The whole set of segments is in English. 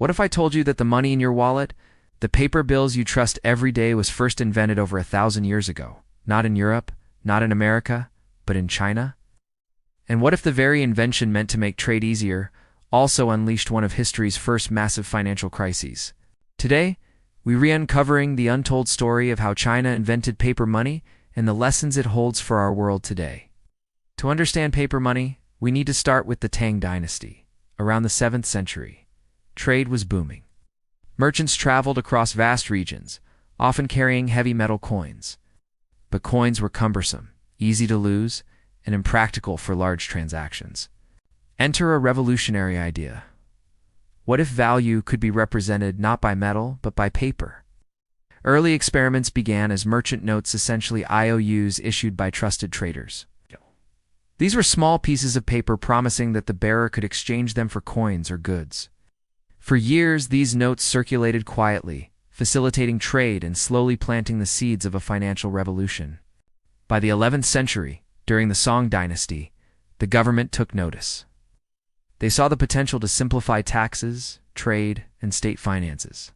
What if I told you that the money in your wallet, the paper bills you trust every day, was first invented over 1,000 years ago? Not in Europe, not in America, but in China? And what if the very invention meant to make trade easier also unleashed one of history's first massive financial crises? Today, we're re-uncovering the untold story of how China invented paper money and the lessons it holds for our world today. To understand paper money, we need to start with the Tang Dynasty. Around the 7th century, trade was booming. Merchants traveled across vast regions, often carrying heavy metal coins. But coins were cumbersome, easy to lose, and impractical for large transactions. Enter a revolutionary idea. What if value could be represented not by metal, but by paper? Early experiments began as merchant notes, essentially IOUs issued by trusted traders. These were small pieces of paper promising that the bearer could exchange them for coins or goods. For years, these notes circulated quietly, facilitating trade and slowly planting the seeds of a financial revolution. By the 11th century, during the Song Dynasty, the government took notice. They saw the potential to simplify taxes, trade, and state finances.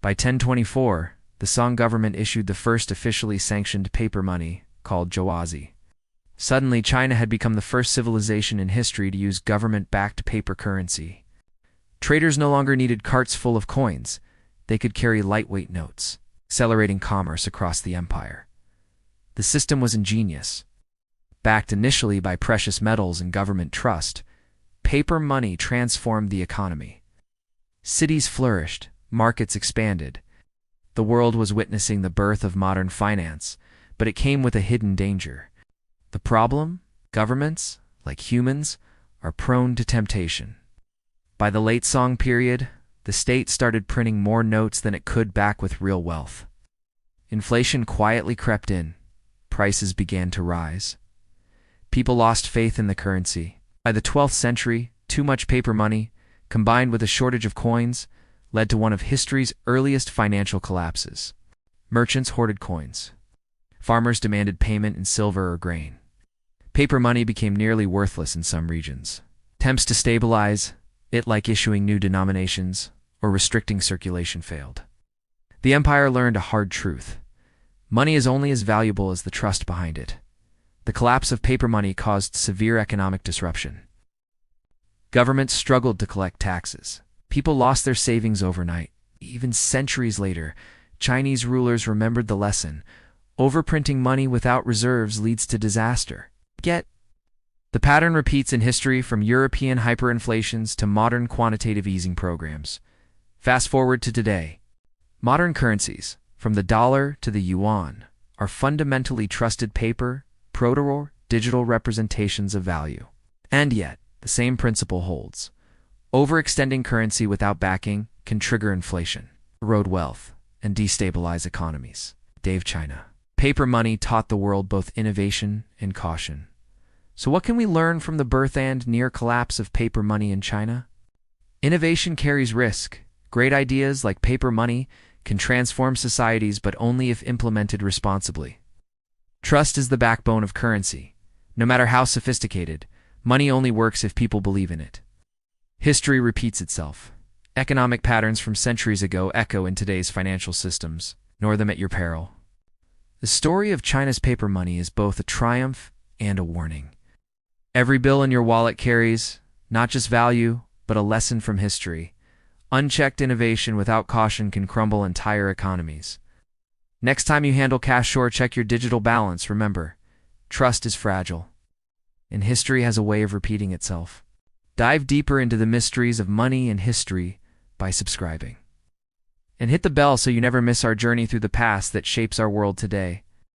By 1024, the Song government issued the first officially sanctioned paper money, called zhuozi. Suddenly, China had become the first civilization in history to use government-backed paper currency. Traders no longer needed carts full of coins. They could carry lightweight notes, accelerating commerce across the empire. The system was ingenious. Backed initially by precious metals and government trust, paper money transformed the economy. Cities flourished, markets expanded. The world was witnessing the birth of modern finance, but it came with a hidden danger. The problem? Governments, like humans, are prone to temptation. By the late Song period, the state started printing more notes than it could back with real wealth. Inflation quietly crept in. Prices began to rise. People lost faith in the currency. By the 12th century, too much paper money, combined with a shortage of coins, led to one of history's earliest financial collapses. Merchants hoarded coins. Farmers demanded payment in silver or grain. Paper money became nearly worthless in some regions. Attempts to stabilize it, like issuing new denominations or restricting circulation, failed. The empire learned a hard truth. Money is only as valuable as the trust behind it. The collapse of paper money caused severe economic disruption. Governments struggled to collect taxes. People lost their savings overnight. Even centuries later, Chinese rulers remembered the lesson. Overprinting money without reserves leads to disaster. Yet, the pattern repeats in history, from European hyperinflations to modern quantitative easing programs. Fast forward to today. Modern currencies, from the dollar to the yuan, are fundamentally trusted paper, proto digital representations of value. And yet, the same principle holds. Overextending currency without backing can trigger inflation, erode wealth, and destabilize economies. China. Paper money taught the world both innovation and caution. So what can we learn from the birth and near collapse of paper money in China? Innovation carries risk. Great ideas like paper money can transform societies, but only if implemented responsibly. Trust is the backbone of currency. No matter how sophisticated, money only works if people believe in it. History repeats itself. Economic patterns from centuries ago echo in today's financial systems. Ignore them at your peril. The story of China's paper money is both a triumph and a warning. Every bill in your wallet carries not just value, but a lesson from history. Unchecked innovation without caution can crumble entire economies. Next time you handle cash, sure, check your digital balance. Remember, trust is fragile, and history has a way of repeating itself. Dive deeper into the mysteries of money and history by subscribing. And hit the bell so you never miss our journey through the past that shapes our world today.